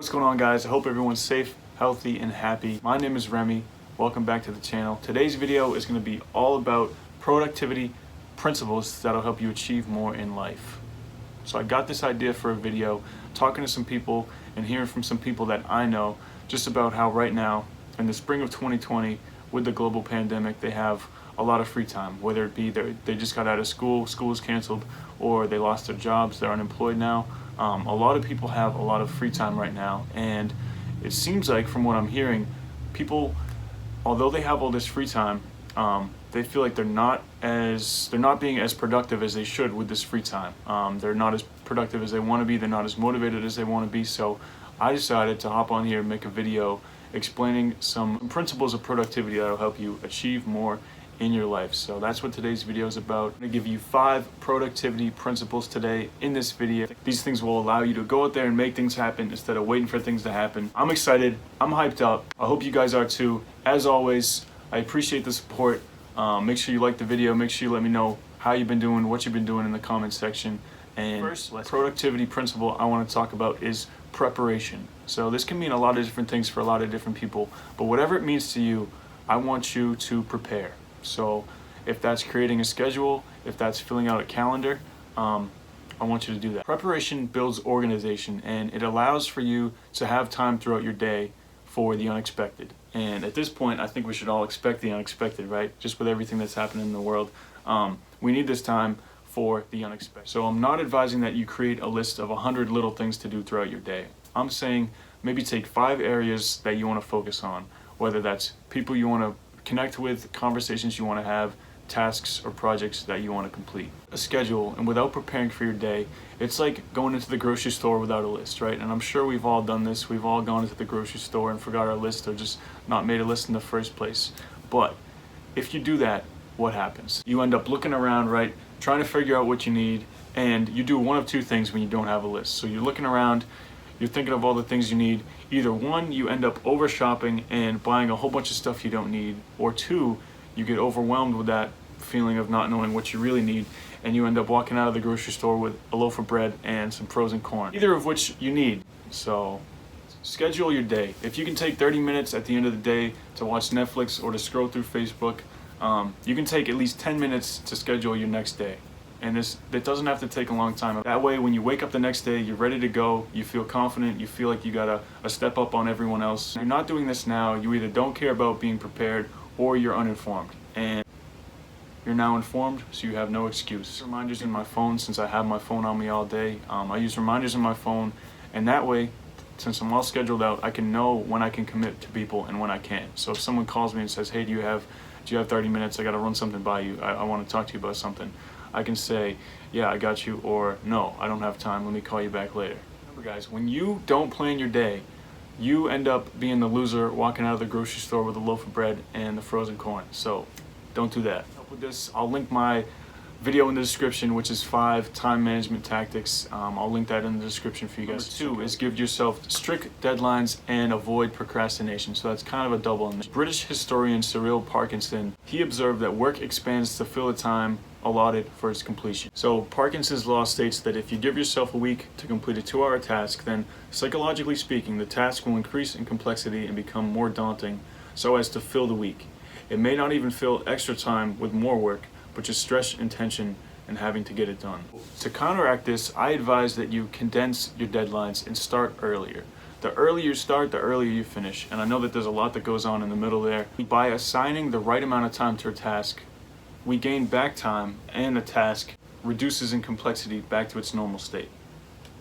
What's going on, guys? I hope everyone's safe, healthy, and happy. My name is Remy. Welcome back to the channel. Today's video is going to be all about productivity principles that'll help you achieve more in life. So I got this idea for a video, talking to some people and hearing from some people that I know just about how right now, in the spring of 2020, with the global pandemic, they have a lot of free time, whether it be they just got out of school, school is canceled, or they lost their jobs, they're unemployed now. A lot of people have a lot of free time right now, and it seems like, from what I'm hearing, people, although they have all this free time, they feel like they're not being as productive as they should with this free time. They're not as productive as they want to be. They're not as motivated as they want to be. So I decided to hop on here and make a video explaining some principles of productivity that will help you achieve more in your life. So that's what today's video is about. I'm going to give you 5 productivity principles today in this video. These things will allow you to go out there and make things happen instead of waiting for things to happen. I'm excited. I'm hyped up. I hope you guys are too. As always, I appreciate the support. Make sure you like the video. Make sure you let me know how you've been doing, what you've been doing in the comment section. And first productivity principle I want to talk about is preparation. So this can mean a lot of different things for a lot of different people, but whatever it means to you, I want you to prepare. So if that's creating a schedule, if that's filling out a calendar, I want you to do that. Preparation builds organization, and it allows for you to have time throughout your day for the unexpected. And at this point, I think we should all expect the unexpected, right? Just with everything that's happening in the world. We need this time for the unexpected. So I'm not advising that you create a list of 100 little things to do throughout your day. I'm saying maybe take 5 areas that you want to focus on, whether that's people you want to connect with, conversations you want to have, tasks or projects that you want to complete. A schedule, and without preparing for your day, it's like going into the grocery store without a list, right? And I'm sure we've all done this. We've all gone into the grocery store and forgot our list, or just not made a list in the first place. But if you do that, what happens? You end up looking around, right, trying to figure out what you need, and you do one of 2 things when you don't have a list. So you're looking around, you're thinking of all the things you need. Either 1, you end up over shopping and buying a whole bunch of stuff you don't need, or 2, you get overwhelmed with that feeling of not knowing what you really need, and you end up walking out of the grocery store with a loaf of bread and some frozen corn, either of which you need. So schedule your day. If you can take 30 minutes at the end of the day to watch Netflix or to scroll through Facebook, you can take at least 10 minutes to schedule your next day. And it doesn't have to take a long time. That way, when you wake up the next day, you're ready to go, you feel confident, you feel like you got a step up on everyone else. If you're not doing this now, you either don't care about being prepared or you're uninformed. And you're now informed, so you have no excuse. Reminders in my phone, since I have my phone on me all day. I use reminders in my phone, and that way, since I'm all scheduled out, I can know when I can commit to people and when I can't. So if someone calls me and says, hey, do you have 30 minutes? I gotta run something by you. I wanna talk to you about something. I can say, yeah, I got you, or no, I don't have time, let me call you back later. Remember, guys, when you don't plan your day, you end up being the loser walking out of the grocery store with a loaf of bread and the frozen corn. So don't do that. With this, I'll link my video in the description, which is 5 time management tactics. I'll link that in the description for you guys. Number 2 is give yourself strict deadlines and avoid procrastination. So that's kind of a double. British historian Cyril Parkinson, he observed that work expands to fill the time allotted for its completion. So Parkinson's law states that if you give yourself a week to complete a 2-hour task, then psychologically speaking, the task will increase in complexity and become more daunting so as to fill the week. It may not even fill extra time with more work, but just stress and tension and having to get it done. To counteract this, I advise that you condense your deadlines and start earlier. The earlier you start, the earlier you finish. And I know that there's a lot that goes on in the middle there. By assigning the right amount of time to a task, we gain back time, and the task reduces in complexity back to its normal state.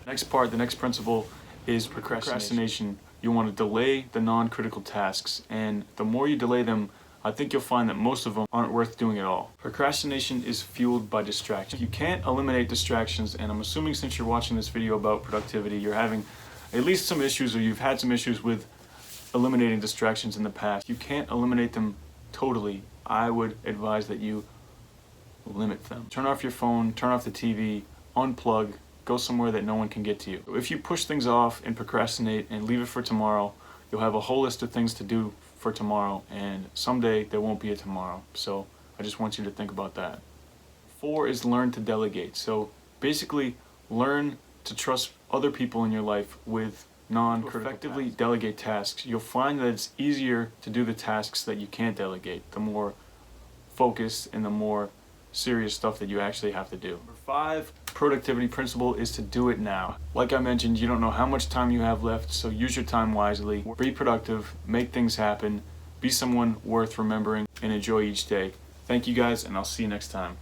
The next principle is procrastination. You want to delay the non-critical tasks, and the more you delay them, I think you'll find that most of them aren't worth doing at all. Procrastination is fueled by distraction. You can't eliminate distractions, and I'm assuming since you're watching this video about productivity, you're having at least some issues, or you've had some issues with eliminating distractions in the past. You can't eliminate them totally. I would advise that you limit them. Turn off your phone, turn off the TV, unplug, go somewhere that no one can get to you. If you push things off and procrastinate and leave it for tomorrow, you'll have a whole list of things to do for tomorrow, and someday there won't be a tomorrow. So I just want you to think about that. 4 is learn to delegate. So basically, learn to trust other people in your life with non-effectively delegate tasks, you'll find that it's easier to do the tasks that you can't delegate, the more focused and the more serious stuff that you actually have to do. Number 5 productivity principle is to do it now. Like I mentioned, you don't know how much time you have left, so use your time wisely. Be productive, make things happen, be someone worth remembering, and enjoy each day. Thank you guys, and I'll see you next time.